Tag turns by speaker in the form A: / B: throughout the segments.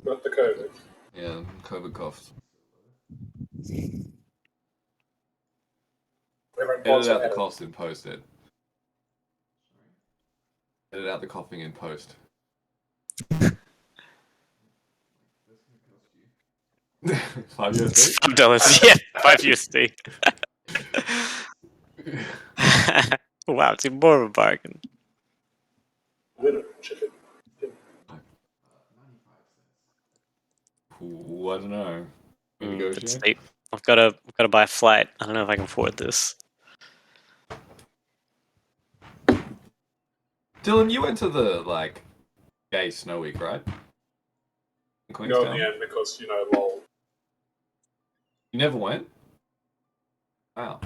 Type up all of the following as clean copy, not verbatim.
A: Got the COVID.
B: Yeah, COVID coughed. Edit out the coughs and post it. Edit out the coughing and post. $5
C: $5, yeah, $5. Wow, it's even more of a bargain.
A: Winner chicken.
B: Ooh, I don't know.
C: That's steep. I've got to buy a flight. I don't know if I can afford this.
B: Dylan, you went to the gay snow week, right? In Queenstown?
A: No, in the end, because lol.
B: You never went? Wow.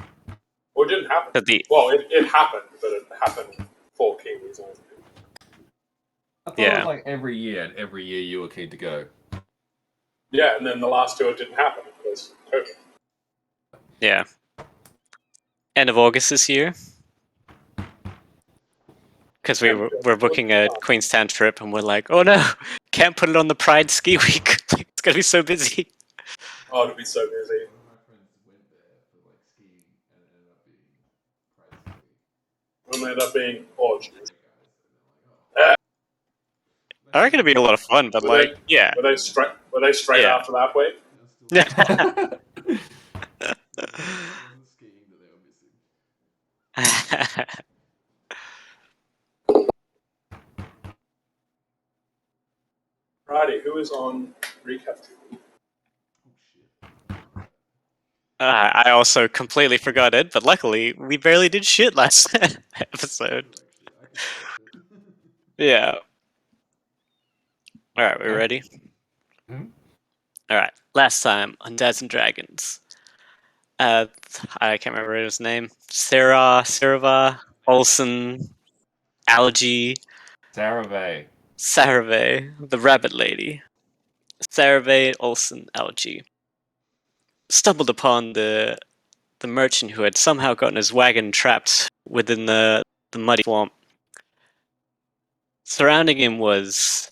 A: Well, it didn't happen. Well, it happened, but it happened for Kiwis only.
B: I thought it was like every year, and every year you were keen to go.
A: Yeah, and then the last two it didn't happen because COVID.
C: Yeah. End of August this year. Because we're booking a Queenstown trip, and we're like, oh no, can't put it on the Pride ski week. It's gonna be so busy.
A: Oh, it'll be so busy.
B: My friends went there for skiing, and it ended up being Pride ski week.
A: It ended up being orgies.
C: I reckon it'd be a lot of fun, but yeah.
A: Were they straight after that week?
B: Skiing that they were missing.
A: Righty, who is on recap?
C: I also completely forgot it, but luckily we barely did shit last episode. Yeah. Alright, we're ready?
B: Mm-hmm.
C: Alright, last time on Dads and Dragons. I can't remember his name. Sarava, Olsen, Algae.
B: Sarave,
C: the rabbit lady. Sarave, Olsen, Algae. Stumbled upon the merchant who had somehow gotten his wagon trapped within the muddy swamp. Surrounding him was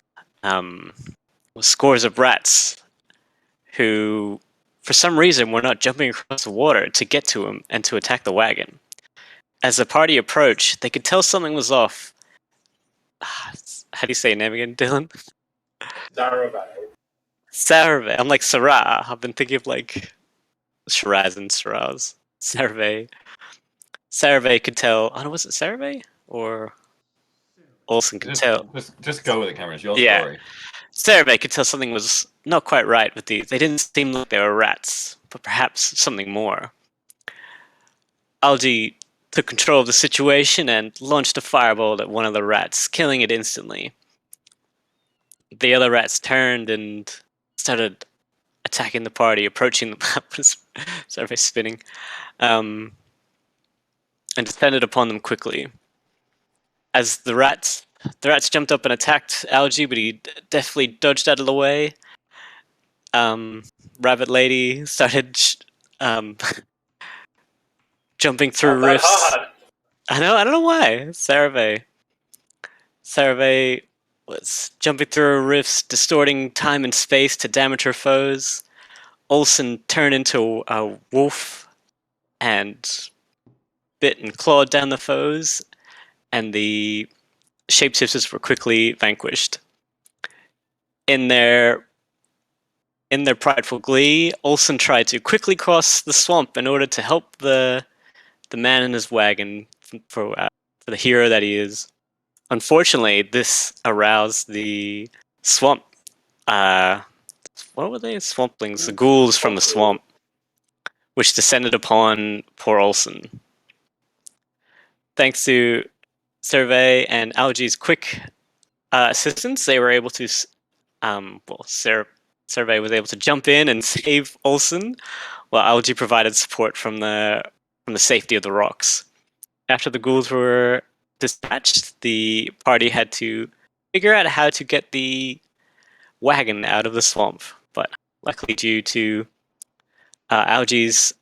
C: scores of rats who, for some reason, were not jumping across the water to get to him and to attack the wagon. As the party approached, they could tell something was off. How do you say your name again, Dylan? Sarave. I'm like Sarah. I've been thinking of Shiraz and Shiraz. Sarave. Sarave could tell. Oh, was it Sarave? Or Olsen could tell.
B: Just go with it, Cameron. It's your story.
C: Sarave could tell something was not quite right with these. They didn't seem like they were rats, but perhaps something more. Algae took control of the situation and launched a fireball at one of the rats, killing it instantly. The other rats turned and started attacking the party, approaching the Sarave spinning, and descended upon them quickly. As the rats jumped up and attacked Algae, but he deftly dodged out of the way. Rabbit Lady started jumping through rifts. I don't know why. Sarave was jumping through rifts, distorting time and space to damage her foes. Olsen turned into a wolf and bit and clawed down the foes, and the shapeshifters were quickly vanquished. In their prideful glee, Olsen tried to quickly cross the swamp in order to help the man in his wagon for the hero that he is. Unfortunately, this aroused the swamp. What were they? Swamplings, the ghouls from the swamp, which descended upon poor Olsen. Thanks to Survey and Algae's quick assistance, they were able to. Survey was able to jump in and save Olsen, while Algae provided support from the safety of the rocks. After the ghouls were dispatched, the party had to figure out how to get the wagon out of the swamp. But luckily, due to Algae's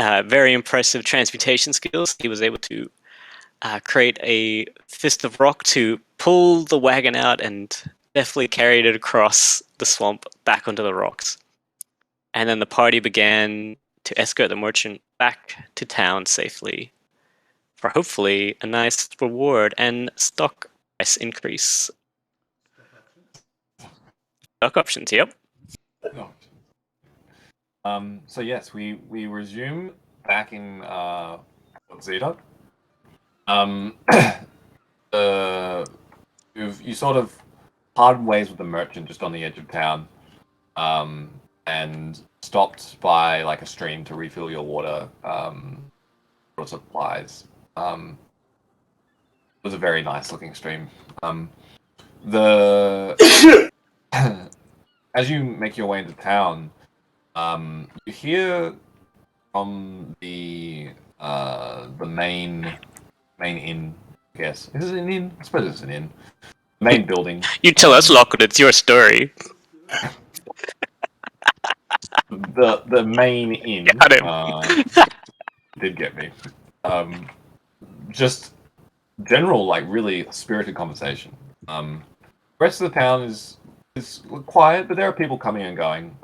C: very impressive transmutation skills, he was able to create a fist of rock to pull the wagon out and deftly carried it across the swamp back onto the rocks. And then the party began to escort the merchant back to town safely for hopefully a nice reward and stock price increase. Stock options, yep.
D: No. So yes, we resume back in Zeta. You sort of parted ways with the merchant just on the edge of town, and stopped by like a stream to refill your water supplies. It was a very nice looking stream. As you make your way into town, you hear from the main inn. I guess is it an inn? I suppose it's an inn. Main building.
C: You tell us, Lockwood, it's your story.
D: The main inn.
C: Got him.
D: Did get me. Just general, like really spirited conversation. The rest of the town is quiet, but there are people coming and going.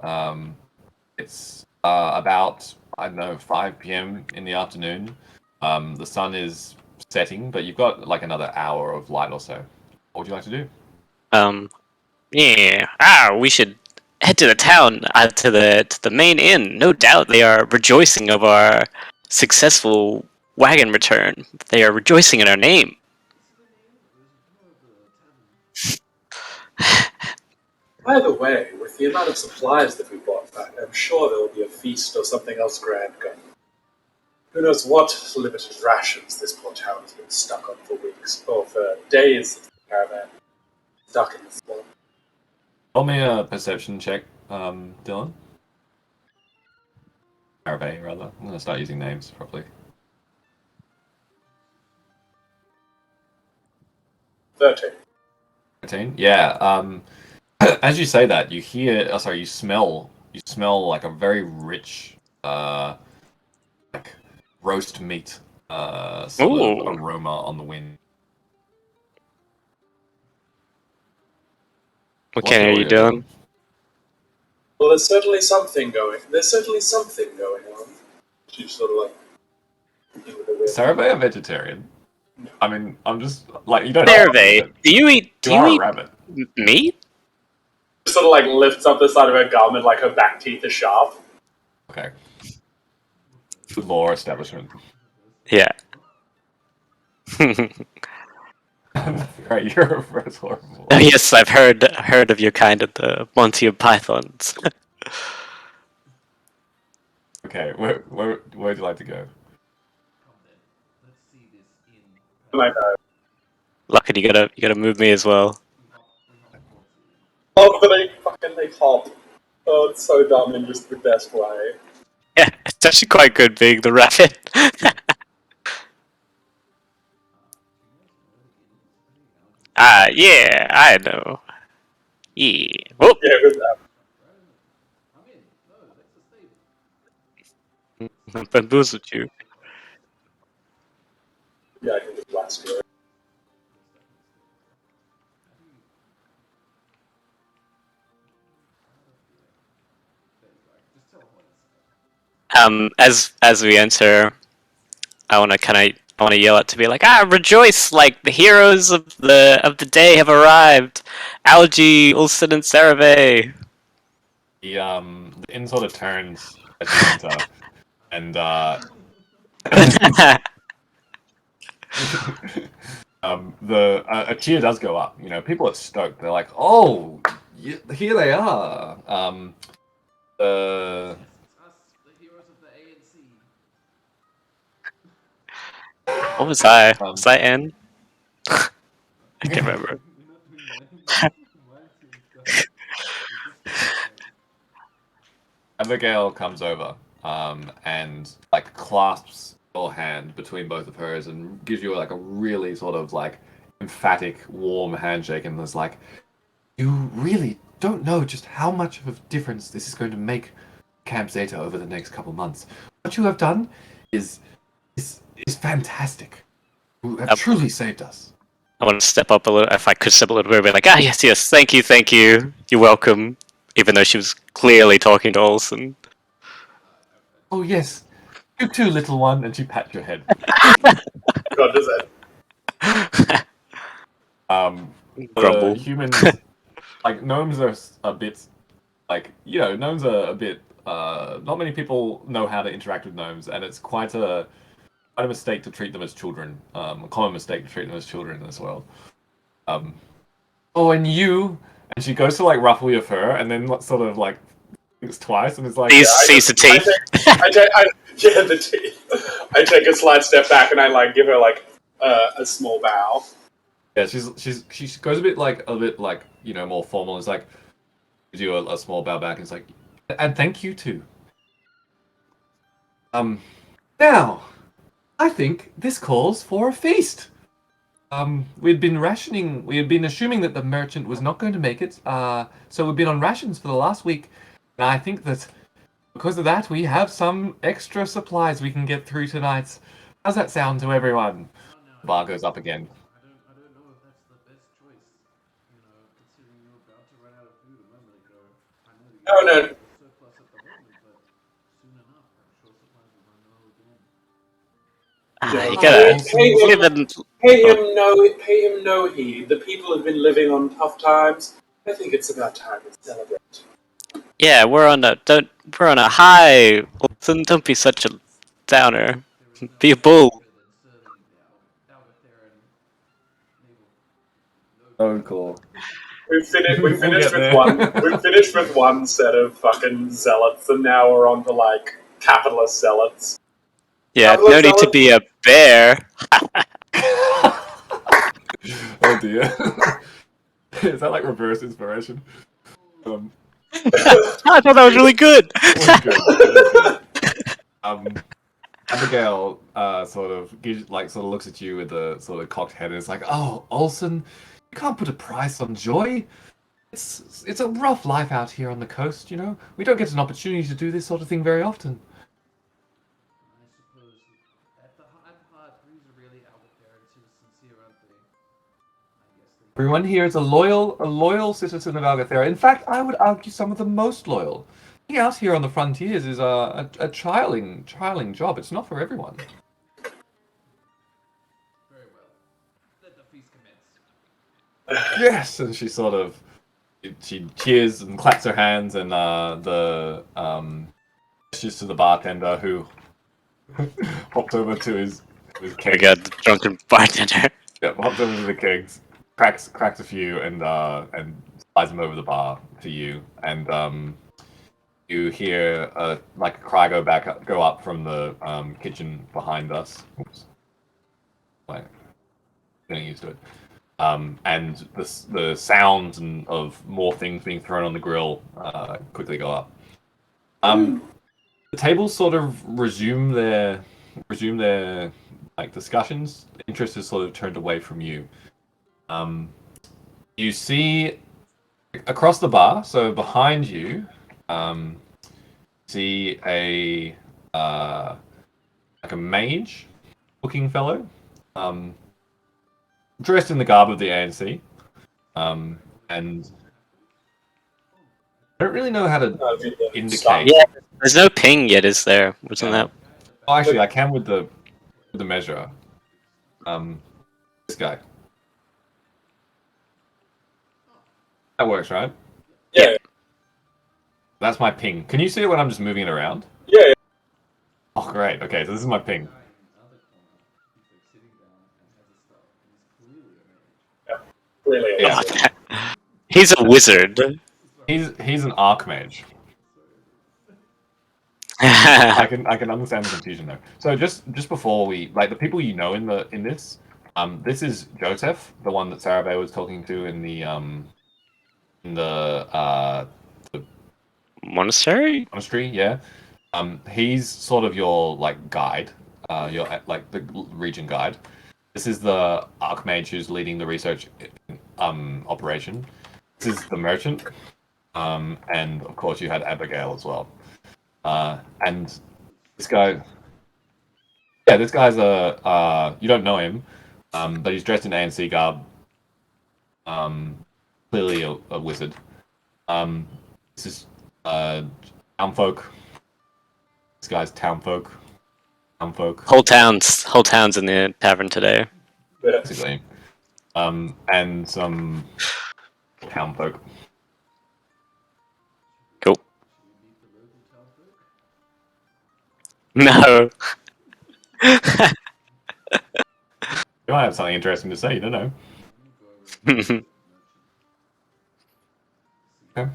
D: It's about, I don't know, 5 p.m. in the afternoon. The sun is setting, but you've got like another hour of light or so. What would you like to do?
C: Yeah. We should head to the town, to the main inn. No doubt they are rejoicing of our successful wagon return. They are rejoicing in our name.
A: By the way, with the amount of supplies that we brought back, I'm sure there will be a feast or something else grand going. Who knows what limited rations this poor town has been stuck on for weeks, or for days since the caravan stuck in the swamp.
D: Roll me a perception check, Dylan. Arabay, rather. I'm going to start using names properly.
A: 13.
D: 13? Yeah. As you say that, you smell like a very rich, like roast meat, sort of aroma on the wind.
C: What kind are you doing?
A: Well, there's certainly something going on. She's sort of like thinking with a weird.
D: Is Sarabay a vegetarian? I mean, I'm just like, you don't
C: Sarabay, do you eat
D: a rabbit.
C: meat?
A: Sort of like lifts up the side of her garment like her back teeth are sharp.
D: Okay. Law establishment.
C: Yeah.
D: Right, you're a first horrible.
C: Oh, yes, I've heard of your kind of the Monty of Pythons.
D: Okay, where would you like to go?
A: I know.
C: Lucky, you gotta move me as well.
A: Oh, but they hop. Oh, it's so dumb in just the best way.
C: Yeah, it's actually quite good being the rabbit. Yeah, I know. Yeah. Oh.
A: Yeah, good that.
C: Bamboozled you.
A: Yeah, I can just blast you.
C: As we enter, I wanna yell out to be like, rejoice! Like the heroes of the day have arrived. Algae, Ulsan, and Sarave.
D: The inn sort of turns as you enter, and a cheer does go up. You know, people are stoked. They're like, "Oh, here they are."
B: The heroes of the ANC.
C: What was I? Was I N? I can't remember.
D: Abigail comes over, and like clasps your hand between both of hers and gives you like a really sort of like emphatic, warm handshake, and is like, "You really don't know just how much of a difference this is going to make Camp Zeta over the next couple months. What you have done is fantastic. You have truly saved us."
C: I want to step up a little. If I could step a little bit, be like, yes, thank you, you're welcome. Even though she was clearly talking to Olsen.
D: Oh yes, you too, little one. And she pats your head.
A: God, does that?
D: The
C: Grumble.
D: humans, like gnomes, are a bit gnomes are a bit. Not many people know how to interact with gnomes, and it's quite a mistake to treat them as children. A common mistake to treat them as children in this world. Oh, and you, and she goes to like ruffle your fur, and then sort of like thinks twice, and is like,
C: Sees the teeth.
A: Yeah, the teeth. I take a slight step back and I like give her like a small bow.
D: yeah, she goes a bit like more formal. It's like gives you a small bow back, and it's like, and thank you too. Now, I think this calls for a feast. We had been assuming that the merchant was not going to make it, so we've been on rations for the last week, and I think that because of that, we have some extra supplies we can get through tonight. How's that sound to everyone? The bar goes up again.
B: I don't know if that's the best choice. You know, considering you're about to run out of food a moment ago. I know that
A: Oh,
B: you
A: no.
B: have a surplus at the moment, but soon enough, I'm sure supplies will run low again.
C: You gotta
A: Pay him no heed. The people have been living on tough times. I think it's about time to celebrate.
C: Yeah, we're on a high. Olsen, don't be such a downer.
B: There is
C: Be a
B: nothing
C: bull.
B: better than serving the Algotheran naval.
D: Oh, cool.
A: We've
D: We'll
A: finished
D: get
A: with
D: there.
A: one. We've finished with one set of fucking zealots, and now we're on to like capitalist zealots.
C: Yeah, no need to be a bear.
D: Oh dear. Is that like reverse inspiration?
C: I thought that was really good.
D: It was good. It was good. Abigail sort of looks at you with a sort of cocked head and is like, "Oh, Olsen, you can't put a price on joy. It's a rough life out here on the coast, you know. We don't get an opportunity to do this sort of thing very often."
B: I suppose at the heart, these are really Algotherans who are sincere, aren't they? I guess they.
D: Everyone here is a loyal citizen of Algothera. In fact, I would argue some of the most loyal. Being out here on the frontiers is a trialing job. It's not for everyone.
B: Very well. Let the feast commence.
D: Yes, and she cheers and claps her hands, and gestures to the bartender who hopped over to his
C: I
D: keg.
C: got the drunken bartender.
D: Yeah, hops over to the kegs, cracks a few, and slides them over the bar to you, and you hear like a cry go up from the kitchen behind us. Oops, like getting used to it. And the sounds of more things being thrown on the grill quickly go up. The tables sort of resume their like discussions. The interest is sort of turned away from you. You see across the bar, so behind you, see a like a mage looking fellow, dressed in the garb of the ANC, and I don't really know how to indicate.
C: Yeah, there's no ping yet, is there? Wasn't
D: Yeah.
C: that?
D: Oh, actually, I can with the measure. This guy. That works, right?
A: Yeah.
D: That's my ping. Can you see it when I'm just moving it around?
A: Yeah.
D: Oh, great. Okay, so this is my ping.
A: Really.
D: Yeah.
C: He's a wizard.
D: He's an archmage. I can understand the confusion though. So just before we the people you know in this, this is Joseph, the one that Sarabay was talking to in the
C: Monastery?
D: monastery. Yeah. He's sort of your guide, your the region guide. This is the archmage who's leading the research operation. This is the merchant, and of course you had Abigail as well. And this guy, yeah, this guy's you don't know him, but he's dressed in ANC garb. Clearly a wizard. This is townfolk. This guy's townfolk. Townfolk,
C: Whole town's in the tavern today.
A: Yeah.
D: basically. And some townfolk.
C: Cool.
B: Should we meet the local town folk?
C: No.
D: You might have something interesting to say. You don't know.
B: I'm gonna go over and talk to the merchant. See.
D: Okay.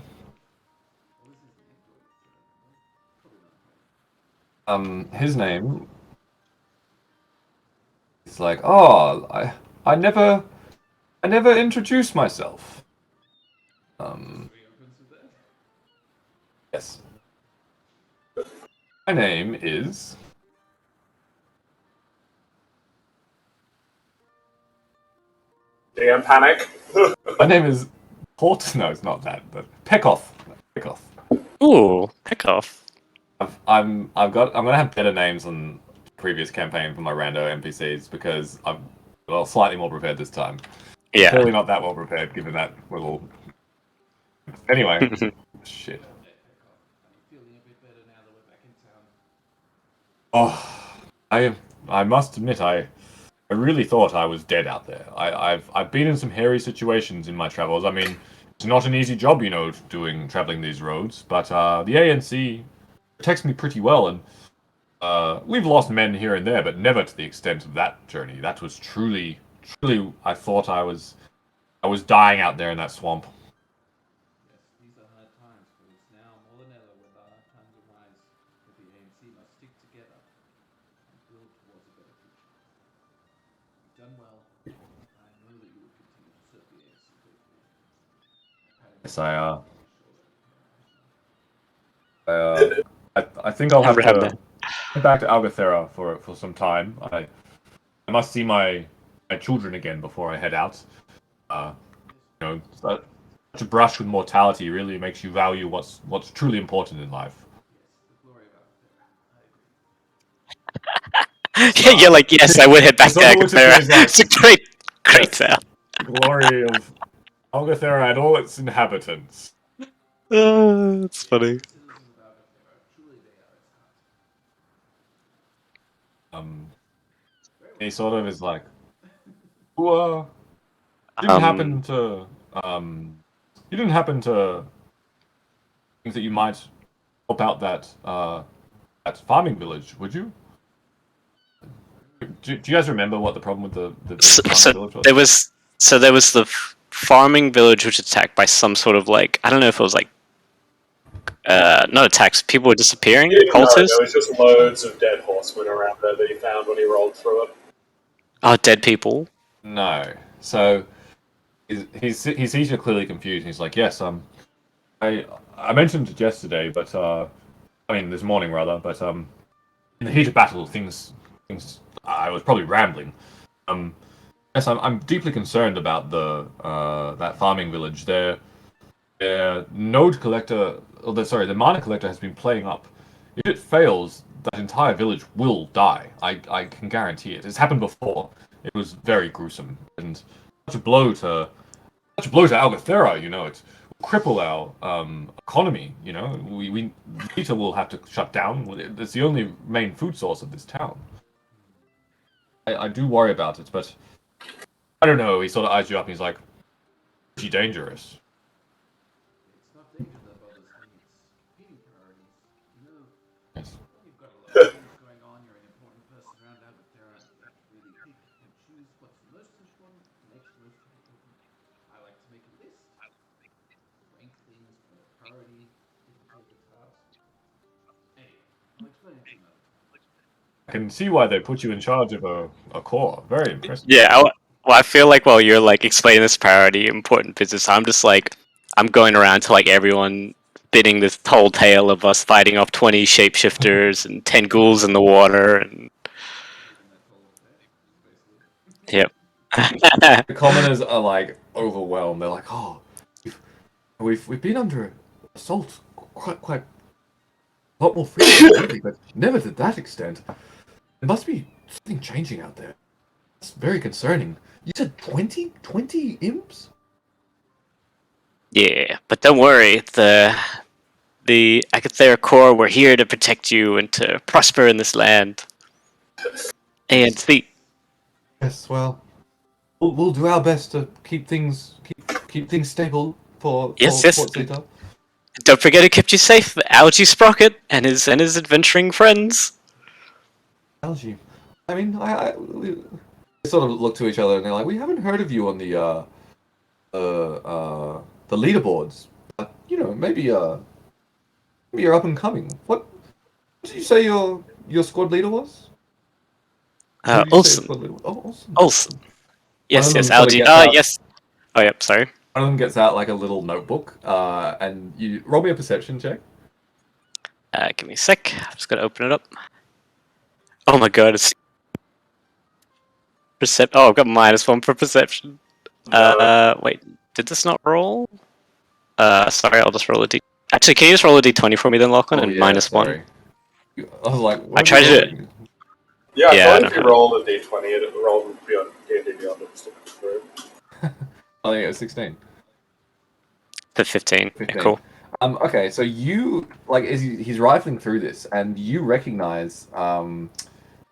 B: What was his name? Do I remember? Probably not hard.
D: His name. It's like, oh, I never introduced myself.
B: So he opens with that.
D: Yes. My name is.
A: DM panic.
D: My name is Port. No, it's not that. But Peckoff. Peckoff.
C: Ooh, pick off.
D: I'm gonna have better names on previous campaign for my rando NPCs because I'm slightly more prepared this time.
C: Yeah.
D: Clearly not that well prepared given that little. Anyway, shit.
B: I'm feeling a bit better now that we're back in town.
D: Oh, I must admit I really thought I was dead out there. I've been in some hairy situations in my travels. I mean, it's not an easy job, you know, traveling these roads. But the ANC protects me pretty well, and we've lost men here and there, but never to the extent of that journey. That was truly. I thought I was dying out there in that swamp.
B: Yes, these are hard times, but it's now more than ever when the hard times arise that the ANC must stick together and build towards a better future. You've done well. I know that you will continue to serve the ANC faithfully. I pat him
D: Yes,
B: on the shoulder.
D: I think I'll have
C: Remember
D: to head back to Algothera for some time. I must see my children again before I head out. You know, such a brush with mortality really makes you value what's truly important in life.
B: Yes, the glory of Algotheran. I agree.
C: Yeah, you're like, yes, I would head back to
D: Someone looks at me
C: Agatha.
D: and is like,
C: It's a great
D: yes,
C: town.
D: the glory of Algothera and all its inhabitants.
C: That's funny.
B: The citizens of Algotheran, truly they are its heart.
D: Um,
B: Very
D: he
B: well.
D: sort of is like, who didn't happen to you didn't happen to think that you might help out that farming village, would you? Do you guys remember what the problem with the
C: So,
D: farming village was?
C: there was the farming village which was attacked by some sort of like, I don't know if it was like not attacks, people were disappearing,
A: You didn't know,
C: cultists.
A: there was just loads of dead horsemen around there that he found when he rolled through it.
C: Oh, dead people.
D: No. So he sees you're clearly confused. And he's like, yes, I mentioned it yesterday, but I mean this morning rather, but in the heat of battle, things I was probably rambling. Yes, I'm deeply concerned about the that farming village. Their node collector, the mana collector has been playing up. If it fails, that entire village will die. I can guarantee it. It's happened before. It was very gruesome and such a blow to Algothera. You know, it will cripple our economy. You know, we Vita will have to shut down. It's the only main food source of this town. I do worry about it, but I don't know. He sort of eyes you up and he's like, pretty dangerous.
B: It's not danger that bothers me, it's competing priorities. You know,
D: Yes.
B: you've got a lot of things going on, you're an important person around Algotheran, you have to really pick and choose what's the most important, next most important. I like to make a list, rank things by priority, difficulty of the task. Anyway, I'll explain it to you another time.
D: I can see why they put you in charge of a corps. Very impressive.
C: Yeah, I feel like while you're like explaining this priority important business, I'm just like I'm going around to like everyone bidding this whole tale of us fighting off 20 shapeshifters and 10 ghouls in the water and
B: Taking that toll of debt, basically.
C: yep.
D: The commoners are like overwhelmed. They're like, "Oh, we've been under assault quite a lot more frequently lately, but never to that extent. There must be something changing out there. It's very concerning." You said 20 imps?
C: Yeah, but don't worry. The Algothera core, we're here to protect you and to prosper in this land. And the
D: Yes, well, we'll do our best to keep things stable
C: yes,
D: for
C: yes.
D: Port Zeta.
C: Don't forget who kept you safe, Algae Sprocket and his adventuring friends.
D: Algae. I mean, we sort of look to each other and they're like, we haven't heard of you on the leaderboards. But, maybe you're up and coming. What did you say your squad leader was? Who did you say your
C: Olsen.
D: squad leader was? Oh, awesome.
C: Olsen.
D: One of
C: Yes, yes,
D: them sort of
C: Algae.
D: gets out.
C: Yes. Oh, yep, sorry.
D: One of them gets out like a little notebook, and you roll me a perception check.
C: Give me a sec. I'm just gonna open it up. Oh my god, it's Oh, I've got -1 for perception. Wait, did this not roll? Sorry, I'll just roll a d. Actually, can you just roll a d20 for me then, Lachlan,
D: Oh
C: and
D: yeah,
C: -1?
D: sorry. I was like,
C: I
D: what are
C: tried
D: you
C: to do it.
D: rolling?
A: Yeah, I
C: Yeah, I
A: thought
C: know
A: if you
C: how to.
A: rolled a d20, it rolled beyond D&D Beyond it was looking through.
D: I think it was 16.
C: The 15. Yeah,
D: 15.
C: cool.
D: Okay, so you like he's rifling through this, and you recognize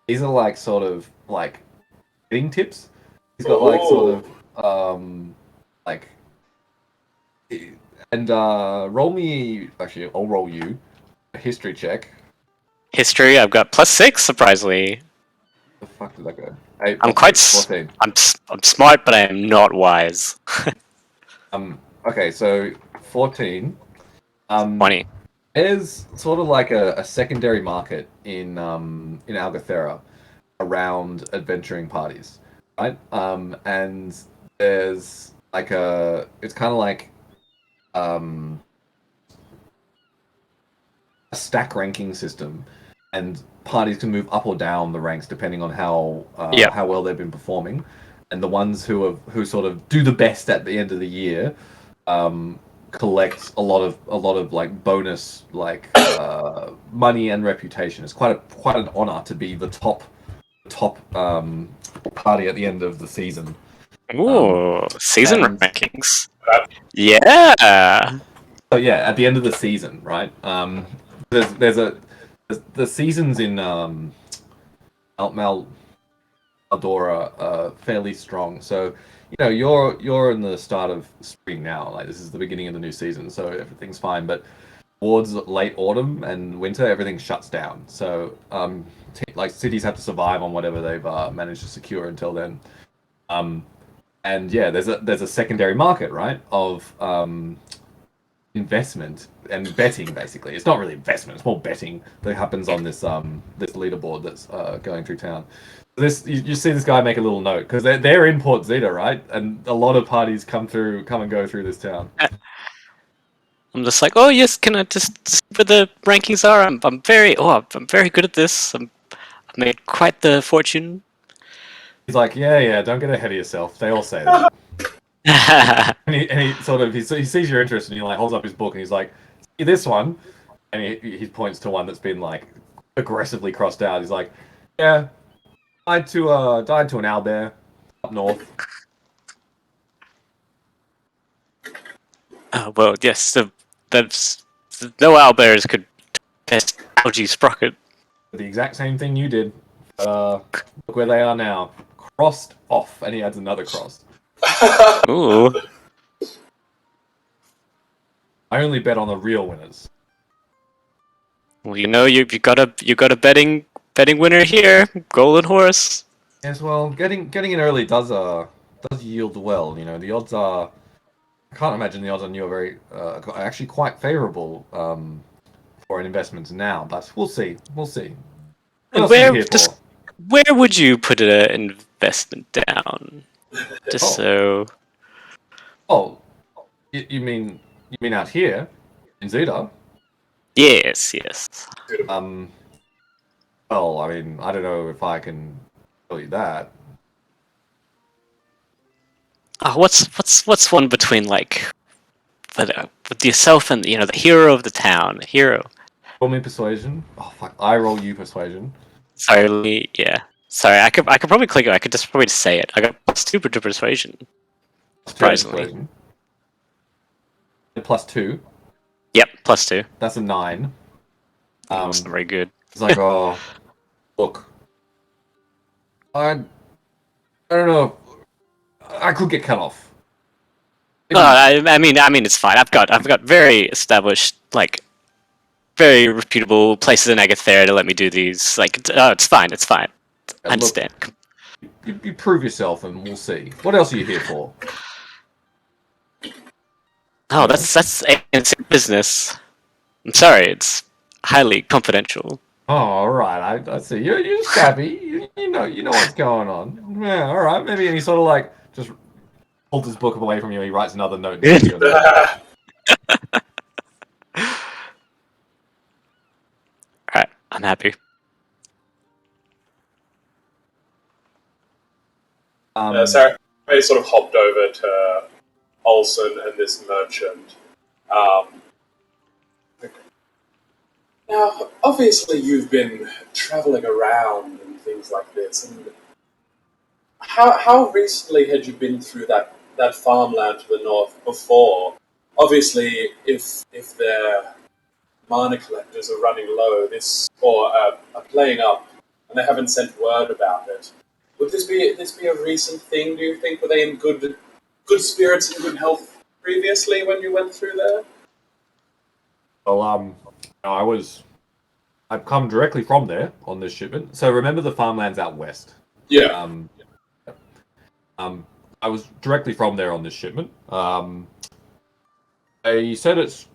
D: these are like sort of like betting tips. He's got like sort of like and roll me actually I'll roll you a history check.
C: History, I've got +6, surprisingly.
D: The fuck did that go? 8
C: I'm
D: plus
C: quite.
D: 6, 14.
C: I'm smart, but I am not wise.
D: Okay, so 14.
C: 20.
D: There's sort of like a secondary market in Algothera around adventuring parties, right? And there's like it's kind of like um, a stack ranking system, and parties can move up or down the ranks depending on
C: Yep.
D: how well they've been performing, and the ones who sort of do the best at the end of the year collect a lot of like bonus like money and reputation. It's quite an honor to be the top party at the end of the season.
C: Ooh, season
D: And
C: rankings. Yeah.
D: so yeah, at the end of the season, right? There's the seasons in Aldora are fairly strong. So you're in the start of spring now. Like this is the beginning of the new season, so everything's fine. But towards late autumn and winter, everything shuts down. So like cities have to survive on whatever they've managed to secure until then. And yeah, there's a secondary market, right, of investment and betting. Basically, it's not really investment; it's more betting that happens on this leaderboard that's going through town. This you see this guy make a little note because they're in Port Zeta, right? And a lot of parties come and go through this town.
C: I'm just like, oh yes, can I just see where the rankings are? I'm very good at this. I've made quite the fortune.
D: He's like, yeah, don't get ahead of yourself. They all say that. And he sort of he sees your interest and he like holds up his book and he's like, see this one, and he points to one that's been like aggressively crossed out. He's like, yeah, died to an owlbear up north.
C: Well, yes, that's no owlbears could test Algae Sprocket.
D: The exact same thing you did. Look where they are now, crossed off, and he adds another cross.
C: Ooh.
D: I only bet on the real winners.
C: Well, you got a betting winner here, Golden Horse.
D: Yes, well, getting in early does yield well. You know, the odds are. I can't imagine the odds on you are very actually quite favourable for an investment now, but we'll see. We'll see. What else are you here for?
C: Where would you put an investment down? Just so.
D: Oh, you mean out here in Zeta?
C: Yes, yes.
D: Well, I mean, I don't know if I can tell you that.
C: Oh, what's one between like with yourself and the hero of the town, hero.
D: Roll me persuasion. Oh fuck! I roll you persuasion.
C: Sorry, yeah. Sorry, I could probably click it. I could just probably say it. I got stupid to persuasion. Surprisingly.
D: Persuasion. +2.
C: Yep, +2.
D: That's a 9.
C: That's not very good.
D: It's like, oh, look, I don't know. I could get cut off.
C: No, I mean, it's fine. I've got very established, like, very reputable places in Agathera to let me do these. Like, it's fine. It's fine. I
D: Look,
C: understand.
D: you prove yourself, and we'll see. What else are you here for?
C: Oh, that's it's business. I'm sorry. It's highly confidential.
D: Oh, all right. I see. You're savvy. You know what's going on. Yeah, all right. Maybe. And he sort of like just holds his book away from you. He writes another note and gives you a note.
C: All right, I'm happy.
A: Sarah sort of hopped over to Olsen and this merchant. Um, Now, obviously, you've been traveling around and things like this. And how recently had you been through that farmland to the north before? Obviously, if their mana collectors are running low, this or are playing up, and they haven't sent word about it, would this be a recent thing? Do you think? Were they in good spirits and good health previously when you went through there?
D: Well, I've come directly from there on this shipment. So remember the farmlands out west.
A: Yeah.
D: I was directly from there on this shipment. They said it's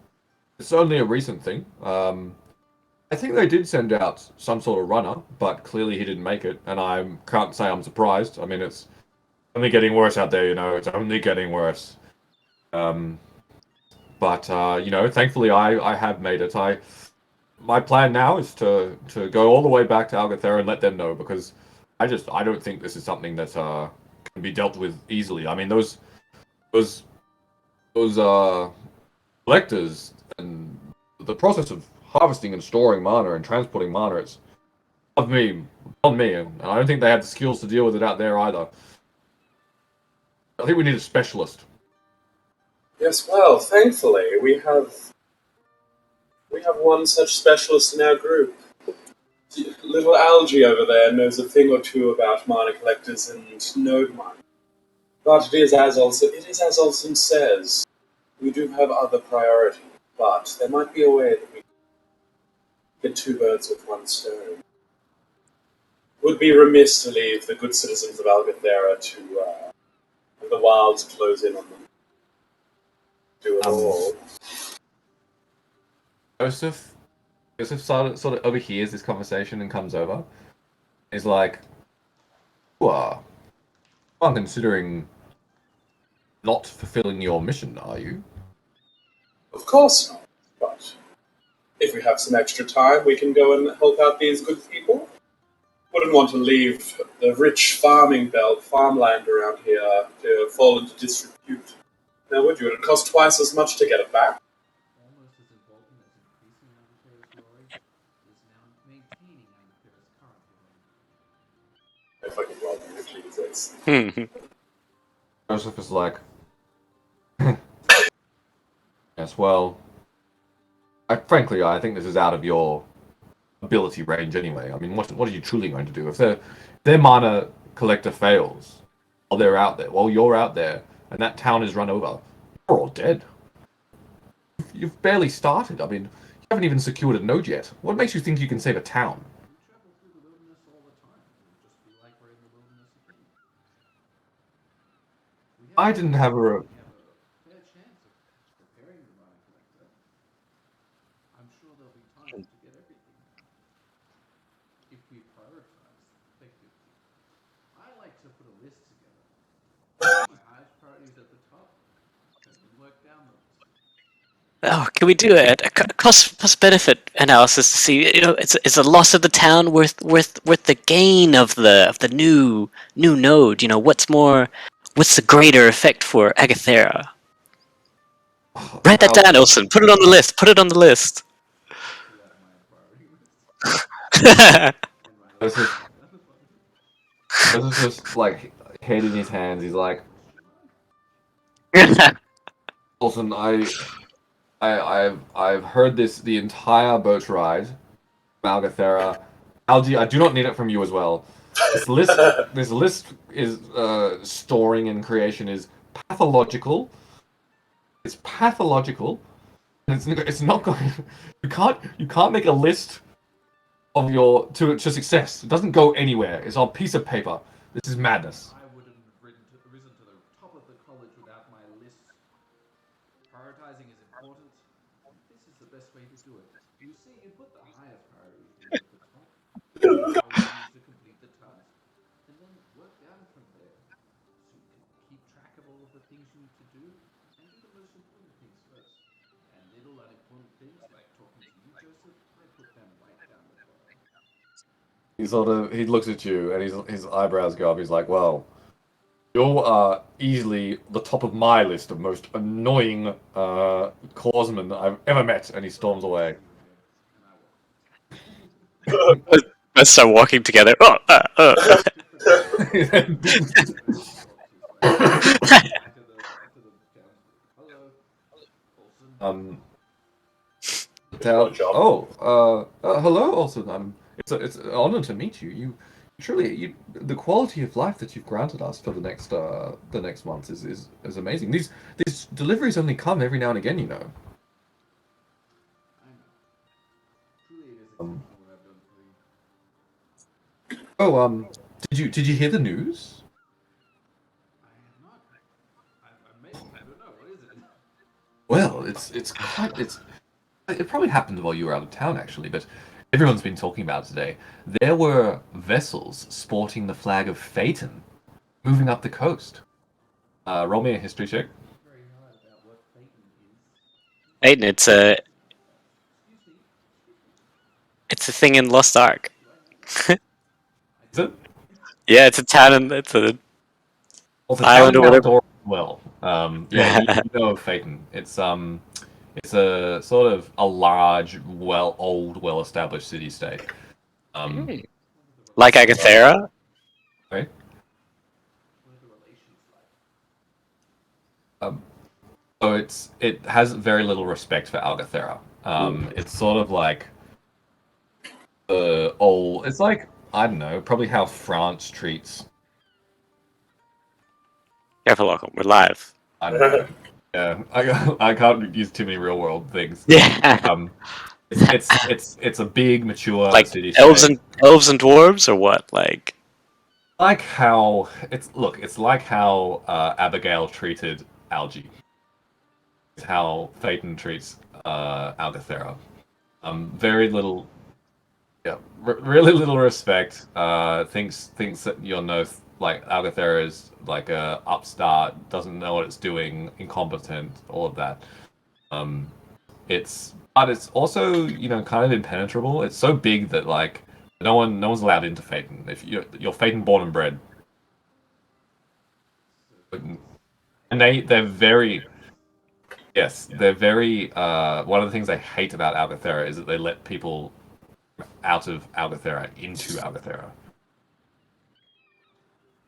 D: only a recent thing. I think they did send out some sort of runner, but clearly he didn't make it, and I can't say I'm surprised. I mean, it's only getting worse out there, It's only getting worse. But thankfully I have made it. My plan now is to go all the way back to Algotheran and let them know, because I don't think this is something that can be dealt with easily. I mean, those collectors and the process of harvesting and storing mana and transporting mana, it's on me, and I don't think they have the skills to deal with it out there either. I think we need a specialist.
A: Yes, well, thankfully we have one such specialist in our group. Little Algae over there knows a thing or two about mana collectors and node mining. But it is as Olsen says, we do have other priorities. But there might be a way that we can get two birds with one stone. Would be remiss to leave the good citizens of Algothera to have the wilds close in on them. Do it all.
D: Joseph sort of overhears this conversation and comes over. He's like, "You aren't considering not fulfilling your mission, are you?"
A: Of course not. But if we have some extra time, we can go and help out these good people. Wouldn't want to leave the rich farmland around here to fall into disrepute. Now, would you? It'd cost twice as much to get it back.
B: Almost as important as increasing Algothera's glory is now maintaining Algothera's current glory.
A: If I could roll you, Jesus.
D: Joseph is like, "Yes, well, frankly, I think this is out of your ability range anyway. I mean, what are you truly going to do if their mana collector fails while you're out there, and that town is run over? You're all dead. You've barely started. I mean, you haven't even secured a node yet. What makes you think you can save a town?"
B: We travel through the wilderness all the time. It would just be like we're in the wilderness again.
D: I didn't have a.
B: We have a fair chance of preparing the mana collector. I'm sure there'll be time to get everything now, if we prioritize effectively. I like to put a list together. My highest priorities at the top, and then work down the list.
C: Oh, can we do a cost benefit analysis to see? Is the loss of the town worth the gain of the new node? What's the greater effect for Agathera? Write that down, Olsen. Put it on the list. Put it on the list.
B: Pull out my priority list and write it
D: Joseph,
B: down the bottom.
D: Joseph just like head in his hands. He's like, "Olsen, I've heard the entire boat ride from Algothera. Algie, I do not need it from you as well. This list is storing and creation is pathological. It's pathological. It's not going. You can't make a list of your to success. It doesn't go anywhere. It's on a piece of paper. This is madness.
B: I wouldn't have risen to the top of the college without my lists. Prioritizing is important. This is the best way to do it. You see, you put the highest priority things at the top, how you use to complete the task, and then work down from there. So you can keep track of all of the things you need to do and do the most important things first. And little unimportant things like talking to you, Joseph, I put them right down the bottom.
D: He looks at you and his eyebrows go up. He's like, "Well, you're easily the top of my list of most annoying clawsmen I've ever met." And he storms away.
B: And I walk.
C: Let's start walking together. Oh,
B: Hello, Olsen.
D: Hello, Olsen. It's an honor to meet you. The quality of life that you've granted us for the next months is amazing. These deliveries only come every now and again, you know.
B: I know. Truly, it is exceptional what I've done for you.
D: Oh, did you hear the news?
B: I have not. I may. I don't know. What is it?
D: Well, it probably happened while you were out of town, actually, but everyone's been talking about it today. There were vessels sporting the flag of Phaeton moving up the coast. Roll me a history check.
B: Very hard about what Phaeton is.
C: Aiden, it's a thing in Lost Ark.
D: Is it?
C: Yeah, it's a town and it's a
D: Well, it's a
C: island
D: town
C: or
D: in
C: whatever.
D: Mount well. Yeah, you know of Phaeton. It's a sort of a large, well-established city-state.
C: Like Agathera.
D: Right?
B: What are the relations like?
D: So it has very little respect for Algothera. It's sort of like the old. It's like, I don't know, probably how France treats.
C: Careful, Lockham. We're live.
D: I don't know. Yeah, I can't use too many real world things.
C: Yeah,
D: It's a big mature
C: like
D: city
C: elves
D: state.
C: and dwarves or what? Like
D: Like how it's like how Abigail treated Algie. It's how Phaeton treats Algothera. Very little, yeah, really little respect. Thinks that you'll know like Algothera is like a upstart, doesn't know what it's doing, incompetent, all of that. Um, but it's also kind of impenetrable. It's so big that like no one's allowed into Phaeton. If you're Phaeton born and bred, and they're very. Yes, they're very. One of the things they hate about Algothera is that they let people out of Algothera into Algothera.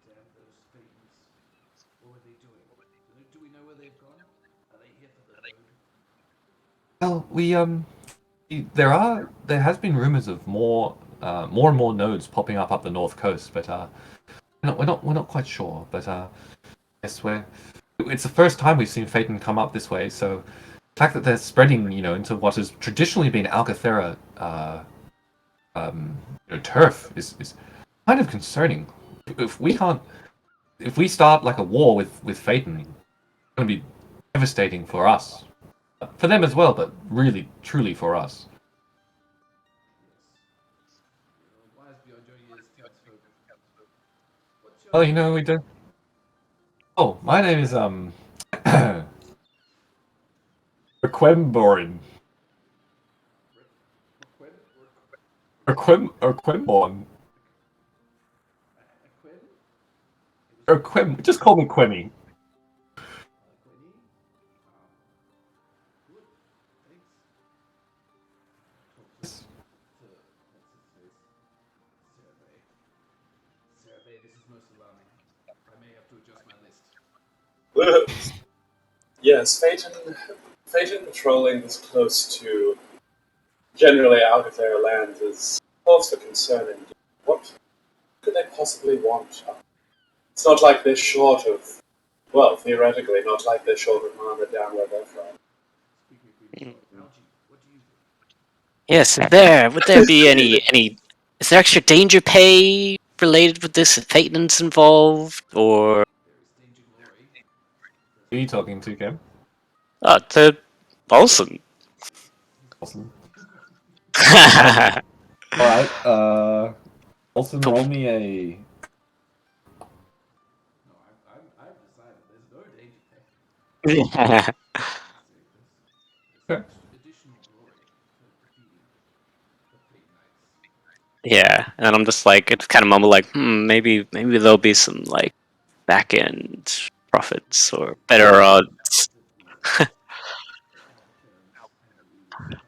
B: Damn those Phaetons. What were they doing? Do we know where they've gone? Are they here for the load?
D: Well, there has been rumors of more and more nodes popping up the north coast, but we're not quite sure. But yes, it's the first time we've seen Phaeton come up this way, so the fact that they're spreading, into what has traditionally been Algothera turf is kind of concerning. If we start like a war with Phaeton, it's going to be devastating for us, for them as well, but really truly for us.
B: Yes. You're wise beyond your years, townsfolk. What's your
D: Well,
B: name?
D: we do. Oh, my name is Requemborin.
B: Requem?
D: Requemborn.
B: Aquem?
D: Just call me Quemmy.
B: Quenny? Good. Thanks. Talk to what's his face? Survey. Survey, this is most alarming. I may have to adjust my list.
A: Yes, Phaeton patrolling this close to generally Algotheran land is cause for concern indeed. What could they possibly want? It's not like they're short of, well, theoretically, not like they're short of mana down where they're from.
B: Speaking of being short, Algie, what do you think?
C: Yes, would there be any is there extra danger pay related with this if Phaeton's involved or
B: There is danger glory.
D: Who are you talking to, Cam?
C: to Olsen?
D: Awesome.
C: But
D: All right. Olsen, roll me a.
B: No, I've decided there's no danger pay.
C: yeah,
B: There's
D: Okay.
B: additional glory for defeating the Fate Knights.
C: and then I'm just like it's kind of mumble like, maybe there'll be some like back end profits or better odds.
B: That the parents and the leaders come together.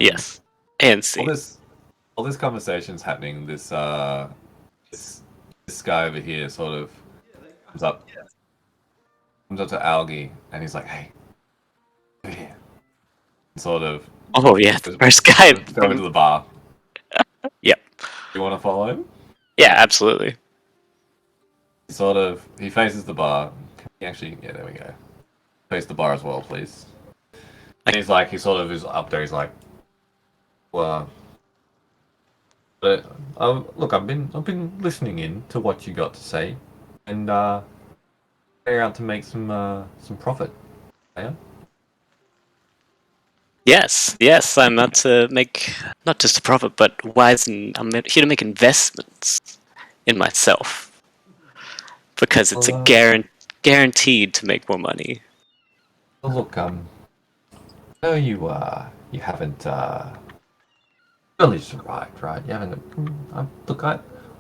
C: Yes, and
D: All
C: see.
D: this conversation's happening. This this guy over here sort of
B: Yeah, they
D: comes up to Algie and he's like, "Hey, over here." Sort of
C: Oh yeah, the
D: goes
C: first guy.
D: go into the bar.
C: Yep.
D: You want to follow him?
C: Yeah, absolutely.
D: He faces the bar. Actually, yeah, there we go. Face the bar as well, please. And he sort of is up there. He's like, well, look, I've been listening in to what you got to say, and they're out to make some profit. Yeah.
C: Yes, I'm out to make not just a profit, but I'm here to make investments in myself because it's
D: Well,
C: guaranteed to make more money.
D: look, no, you haven't really survived, right? You haven't. Look, I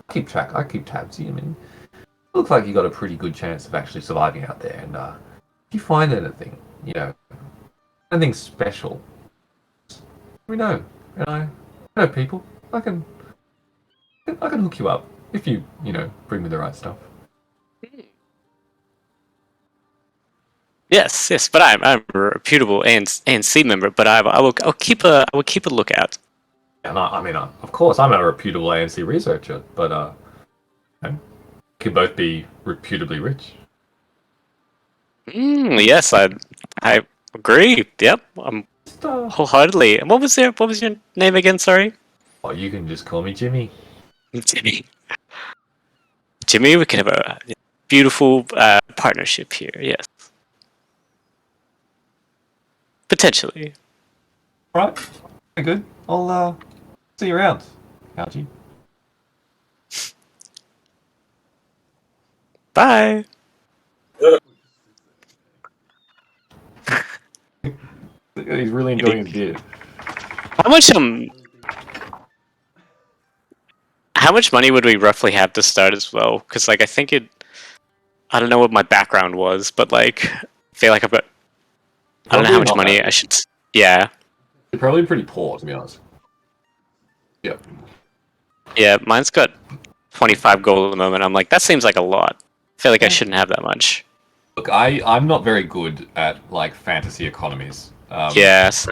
D: keep track. I keep tabs. I mean, it looks like you got a pretty good chance of actually surviving out there. And if you find anything, anything special, we know. I know people. I can hook you up if you bring me the right stuff.
C: Yes, but I'm a reputable ANC member, but I'll keep a lookout.
D: And I mean, of course, I'm a reputable ANC researcher, but can both be reputably rich.
C: Yes, I agree. Yep,
D: Just,
C: wholeheartedly. And what was your name again? Sorry,
D: oh, you can just call me Jimmy.
C: Jimmy. Jimmy, we can have a beautiful partnership here. Yes, potentially.
D: Right, very good. I'll see you around, Algie.
C: Bye.
D: He's really enjoying his beer.
C: How much how much money would we roughly have to start as well? Because like I don't know what my background was, but like I feel like I don't know how much money I should. Yeah,
D: You're probably pretty poor, to be honest. Yep.
C: yeah. Mine's got 25 gold at the moment. I'm like that seems like a lot. I feel like I shouldn't have that much.
D: Look, I'm not very good at like fantasy economies.
C: Yes.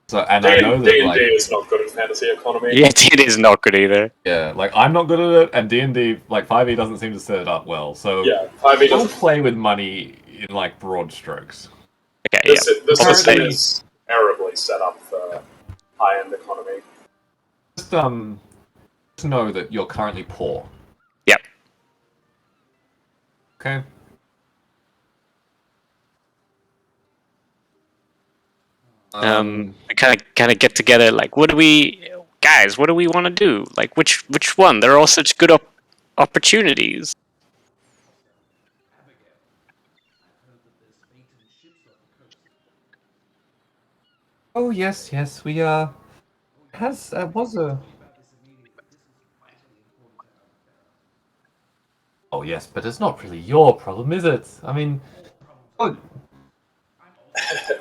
D: So and I know that
A: D&D
D: like
A: is not good at fantasy economy.
C: Yeah, it is not good either.
D: yeah, like I'm not good at it, and D&D like 5e doesn't seem to set it up well. So
A: Yeah, 5e
D: don't
A: doesn't.
D: play with money in like broad strokes.
C: Okay,
A: The
C: yeah.
A: system is terribly set up for high-end economy.
D: Just know that you're currently poor.
C: Yep.
D: Okay.
C: We kind of get together. Like, what do we want to do? Like, which one? They're all such good opportunities.
B: Abigail, I've heard that there's Phaeton ships off the coast.
D: Oh yes, we has was a.
B: Tell me about this immediately. This is vitally important to Algotheran.
D: Oh yes, but it's not really your problem, is it? I mean,
B: All problems.
D: oh,
B: I'm also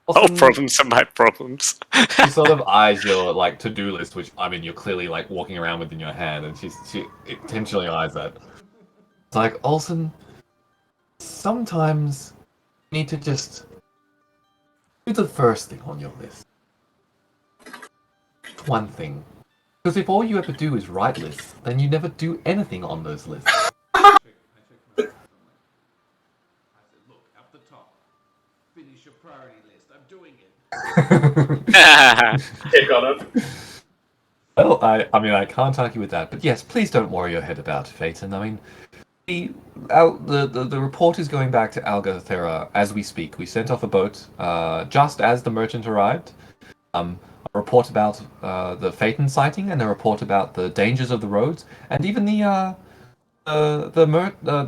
C: All
D: Austin,
C: problems are my problems.
D: she sort of eyes your like to-do list, which I mean you're clearly like walking around with in your hand, and she intentionally eyes that. It's like Olsen, sometimes you need to just do the first thing on your list. One thing. Because if all you ever do is write lists, then you never do anything on those lists.
B: I check my list. I'm like, I said, look, up the top, finish your priority list. I'm doing it.
A: Kick on it.
D: Well, I mean, I can't argue with that. But yes, please don't worry your head about Phaeton. I mean, the report is going back to Algothera as we speak. We sent off a boat just as the merchant arrived. A report about the Phaeton sighting and a report about the dangers of the roads, and even the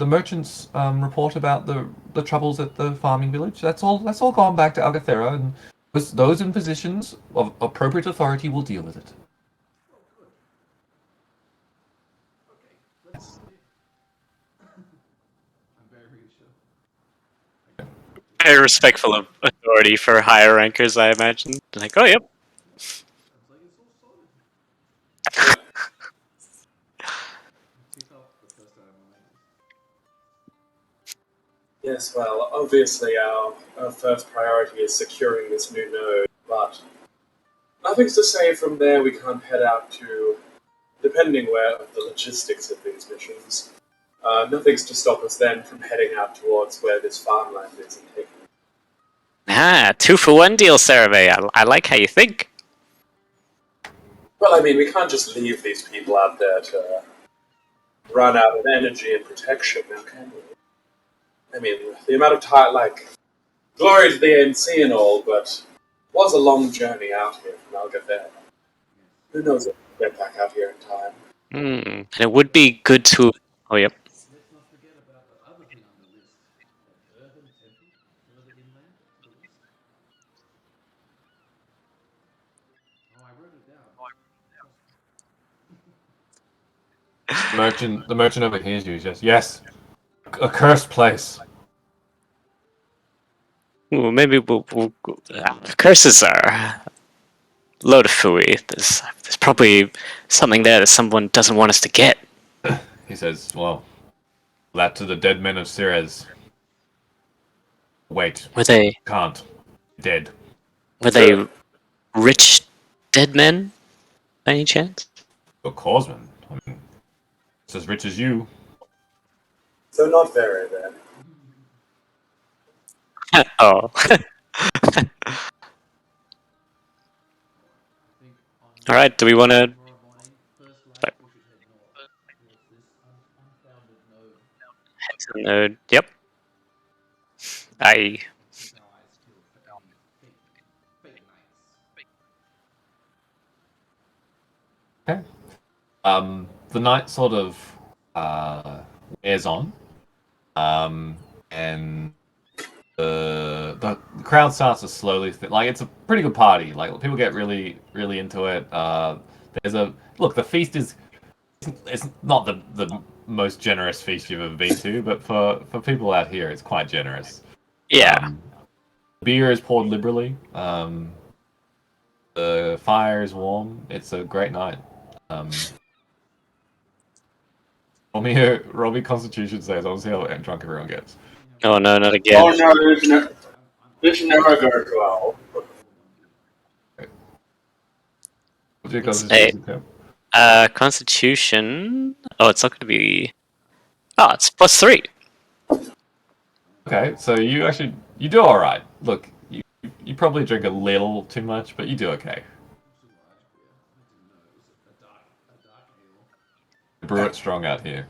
D: merchant's report about the troubles at the farming village. That's all gone back to Algothera, and those in positions of appropriate authority will deal with it.
B: Oh, good. Okay, let's do it. I'm very reassured.
C: Very respectful of authority for higher rankers, I imagine. Like, oh, yep.
B: Sounds like it's all sorted. Tick off the first item on my list.
A: Yes, well, obviously our first priority is securing this new node, but nothing's to say from there we can't head out to, depending where the logistics of these missions. Nothing's to stop us then from heading out towards where this farmland is and taking it.
C: Ah, 2-for-1 deal, Survey. I like how you think.
A: Well, I mean, we can't just leave these people out there to run out of energy and protection now, can we? I mean, the amount of time, like, glory to the ANC and all, but it was a long journey out here from Algotheran. Who knows if we'll get back out here in time.
C: And it would be good to. Oh, yep.
B: Let's not forget about the other thing on the list. That earthen temple further inland to the west. Oh, I wrote it down.
D: The merchant overhears you. He says, "Yes, a cursed place."
C: Ooh, maybe curses are a load of fooey. There's probably something there that someone doesn't want us to get.
D: He says, "Well, that to the dead men of Ceres. Wait,
C: Were they
D: can't. Dead.
C: rich dead men, by any chance?
D: A Corsman. I mean, it's as rich as you."
A: So not very then.
C: Oh. All right. Do we want to?
B: Tomorrow morning, first light, we should head north towards this unfounded node.
C: Yep. I.
B: Keep our eyes peeled for any fake knights.
D: Okay. The night sort of wears on, and the crowd starts to slowly like it's a pretty good party. Like people get really really into it. There's a look. The feast is it's not the most generous feast you've ever been to, but for people out here, it's quite generous.
C: Yeah.
D: Beer is poured liberally. The fire is warm. It's a great night. Roll me Constitution saves. I want to see how drunk everyone gets.
C: Oh no, not again.
A: Oh no, this never goes well.
D: What's your Constitution, Tim?
C: Constitution. Oh, it's not going to be. Oh, it's +3.
D: Okay, so you do all right. Look, you probably drink a little too much, but you do okay. Brew it strong out here.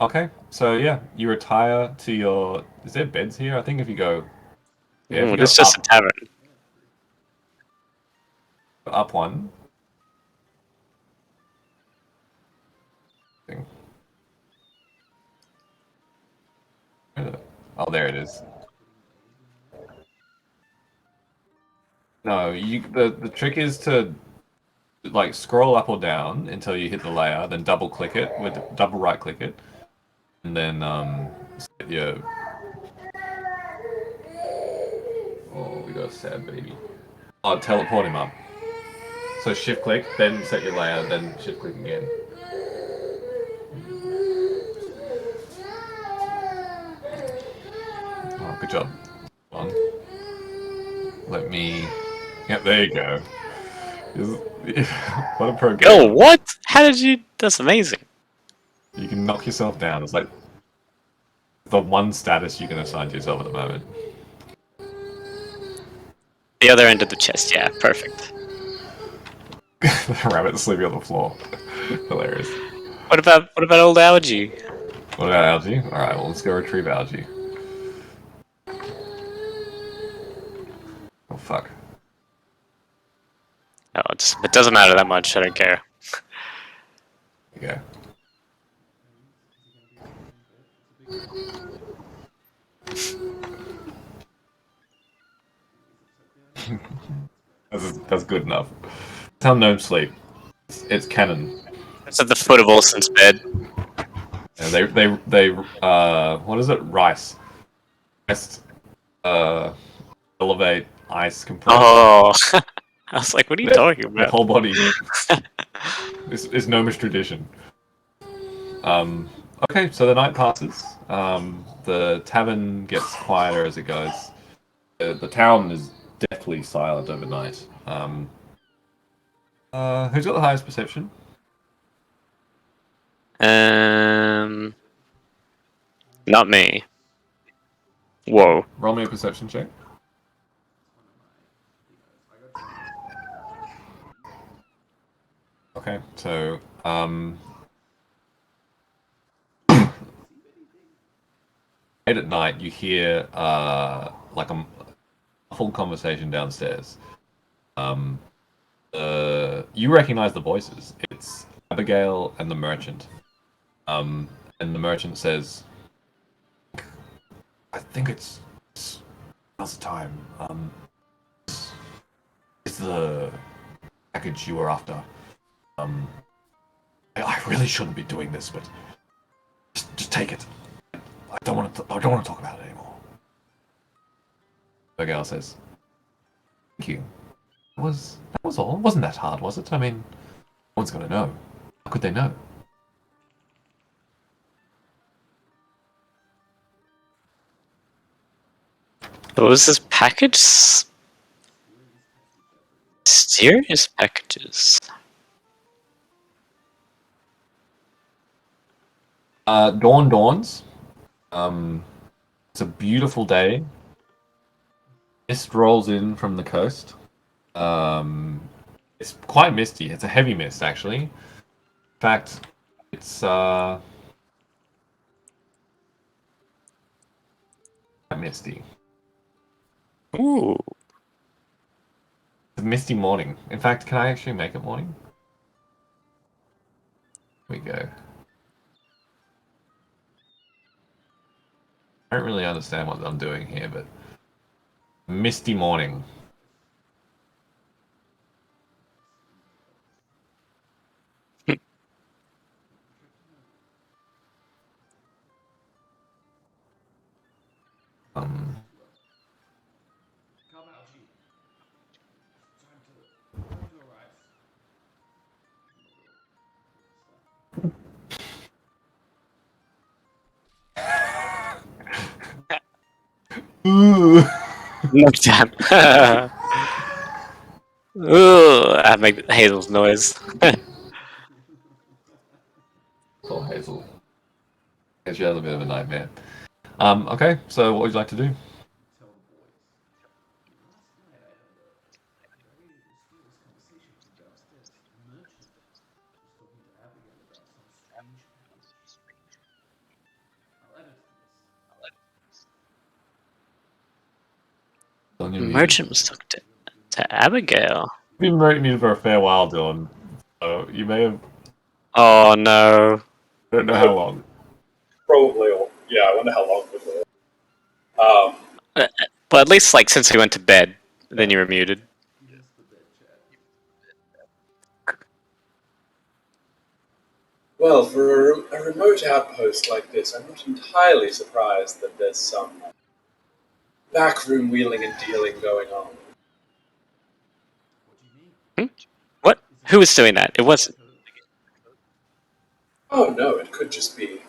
D: Okay, so yeah, you retire to your. Is there beds here? I think if you go. Yeah, if you go
C: It's just a tavern.
D: up one. Oh, there it is. No, the trick is to like scroll up or down until you hit the layer, then double click it with double right click it, and then set your. Oh, we got a sad baby. Oh, teleport him up. So shift click, then set your layer, then shift click again. good job. Hold on. Let me. Yeah, there you go. What a pro game.
C: Oh, what? How did you? That's amazing.
D: You can knock yourself down. It's like the one status you can assign to yourself at the moment.
C: The other end of the chest, yeah, perfect.
D: The rabbit sleeping on the floor. Hilarious.
C: What about old Algae?
D: What about Algae? Alright, well, let's go retrieve Algae. Oh, fuck.
C: Oh, it doesn't matter that much. I don't care.
D: Okay. That's good enough. That's how gnomes sleep. It's canon.
C: It's at the foot of Olsen's bed.
D: And they what is it? Rice. Rest, elevate, ice, compress.
C: Oh, I was like, what are you talking
D: Their
C: about?
D: whole body. It's gnomish tradition. Okay, so the night passes. The tavern gets quieter as it goes. The town is deathly silent overnight. Who's got the highest perception?
C: Not me. Whoa.
D: Roll me a perception check. Okay, so late at night you hear like a full conversation downstairs. You recognize the voices. It's Abigail and the merchant. And the merchant says, "I think now's the time. It's the package you were after. I really shouldn't be doing this, but just take it. I don't want to talk about it anymore." Abigail says, "Thank you. That was all. It wasn't that hard, was it? I mean, no one's gonna know. How could they know?"
C: What was this package? Mysterious packages.
D: Dawn dawns. It's a beautiful day. Mist rolls in from the coast. It's quite misty. It's a heavy mist, actually. In fact, it's quite misty.
C: Ooh.
D: It's a misty morning. In fact, can I actually make it morning? Here we go. I don't really understand what I'm doing here, but misty morning. Um,
B: Come out, G. Time to arise.
D: Ooh.
C: No, damn. Ooh, I make Hazel's noise.
D: Poor Hazel. She has a bit of a nightmare. Okay, so what would you like to do?
B: Tell the boys. Last night I heard a very mysterious conversation from downstairs. A merchant was talking to Abigail about some strange package. I'll add it to this.
D: On your muted.
C: Merchant was talking to Abigail.
D: You've been muted for a fair while, Dylan. So you may have.
C: Oh no.
D: I don't know how long.
A: Probably, yeah, I wonder how long before.
C: But at least, like, since we went to bed, then you were muted.
B: Yes, the bed chat.
A: Well, for a remote outpost like this, I'm not entirely surprised that there's some backroom wheeling and dealing going on.
B: What do you mean?
C: What? Who was doing that? It wasn't.
A: Oh no, it could just be,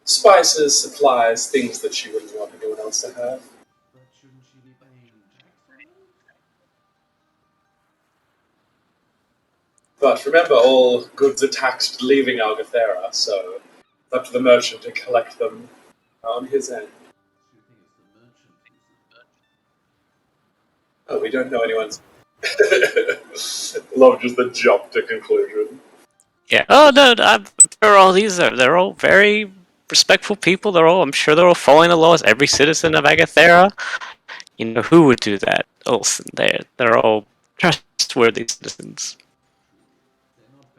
A: Spices, supplies, things that she wouldn't want anyone else to have.
B: But shouldn't she be paying tax on those?
A: But remember, all goods are taxed leaving Algothera, so it's up to the merchant to collect them on his end.
B: So you think it's the merchant who's
A: Oh, we don't know anyone's. Love just the jump to conclusion.
C: Yeah. Oh no, they're all these are they're all very respectful people. I'm sure they're all following the laws. Every citizen of Agathera. You know who would do that? Olsen. They're all trustworthy citizens.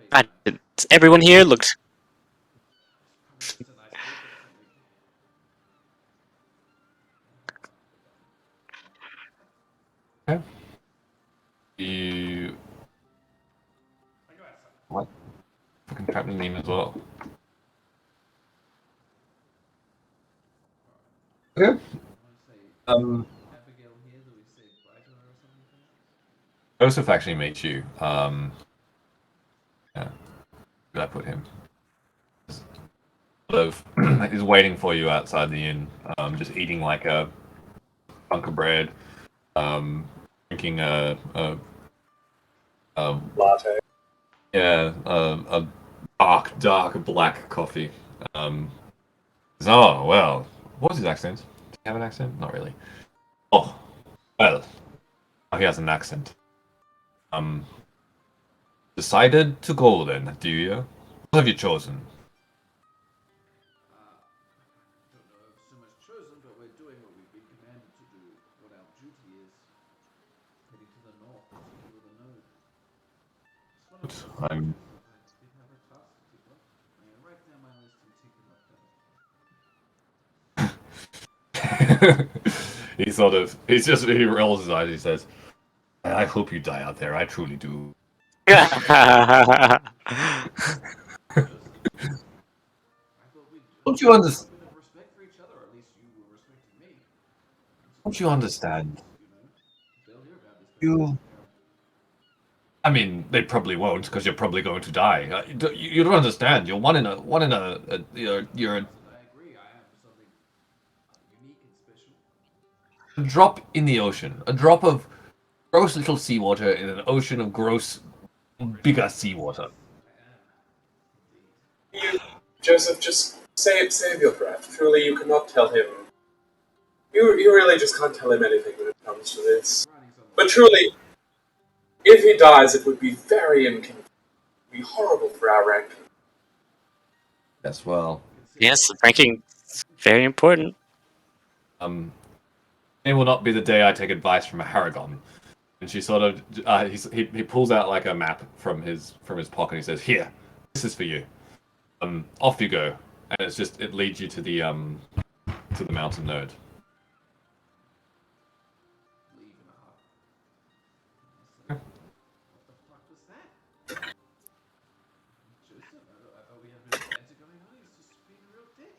B: they're not based
C: Everyone here looked.
B: probably just a nice book or something.
D: Okay. You
B: I go outside.
D: what? Fucking trapped in name as well. Okay.
B: I want to say Abigail here, do we say bye to her or something like that?
D: Joseph actually meets you. Yeah. Where did I put him? Sort of is waiting for you outside the inn. Just eating like a hunk of bread. Drinking a
A: Latte.
D: yeah, a dark black coffee. Oh well, what was his accent? Did he have an accent? Not really. Oh well, he has an accent. Decided to go then, do you? What have you chosen?
B: Don't know if so much chosen, but we're doing what we've been commanded to do. What our duty is. Heading to the north to secure the node. It's one of those
D: I'm.
B: I did have a task to pick up. I write down my list and tick them up
D: He rolls his eyes. He says, "I hope you die out there. I truly do." Don't you understand?
B: A bit of respect for each other, or at least you were respecting me.
D: Don't you understand?
B: You know, they'll hear about this.
D: You. I mean, they probably won't because you're probably going to die. You don't understand. You're one in a. You're
B: I agree. I am something unique and special.
D: a drop in the ocean. A drop of gross little seawater in an ocean of gross, bigger seawater.
A: You, Joseph, just save your breath. Truly, you cannot tell him. You really just can't tell him anything when it comes to this. But truly, if he dies, it would be very inconvenient. It would be horrible for our rank.
D: As well.
C: Yes, ranking very important.
D: It will not be the day I take advice from a Haragon. And she sort of, he pulls out like a map from his pocket. And he says, "Here, this is for you. Off you go." And it leads you to the mountain node.
B: Leave in a hut. What the fuck was that? Joseph, I thought we had a bit of banter going on. He's just being a real dick.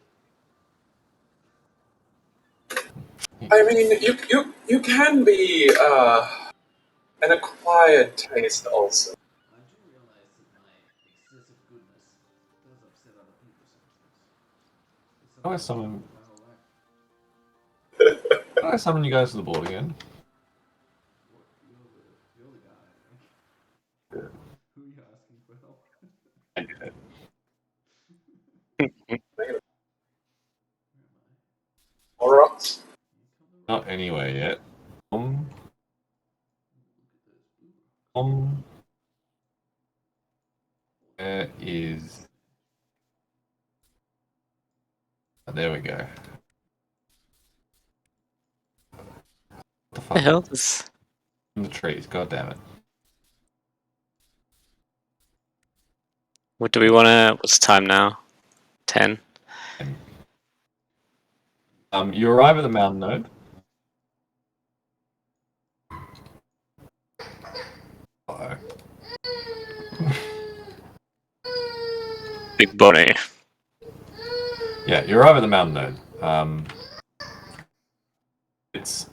A: I mean, you can be an acquired taste also.
B: I do realize that my excessive goodness does upset other people sometimes.
D: How I summon?
B: My whole life.
D: How I summon you guys to the board again?
B: What? You're the guy. Who are you asking for help?
D: I did it.
A: Alright.
D: Not anywhere yet. Where is? Oh, there we go. What the
C: The
D: fuck?
C: hell is?
D: In the trees. God damn it.
C: What do we want to? What's the time now? 10.
D: You arrive at the mountain node. Uh-oh.
C: Big Bonnie.
D: Yeah, you arrive at the mountain node. It's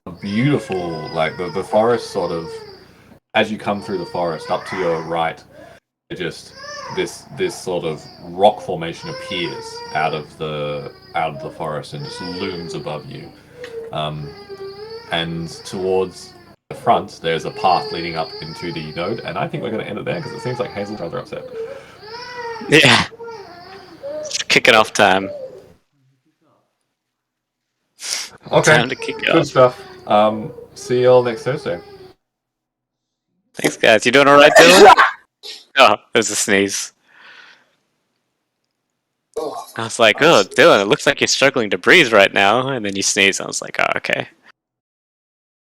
D: a beautiful, like the forest sort of, as you come through the forest, up to your right just this sort of rock formation appears out of the forest and just looms above you. And towards the front, there's a path leading up into the node, and I think we're going to end it there because it seems like Hazel's rather upset.
C: Yeah. It's kicking off time.
D: Okay,
C: Time to kick
D: good
C: off.
D: stuff. See you all next Thursday.
C: Thanks, guys. You doing all right, Dylan? Oh, it was a sneeze.
A: Oh,
C: I was like, oh, Dylan, it looks like you're struggling to breathe right now. And then you sneeze. I was like, oh, okay.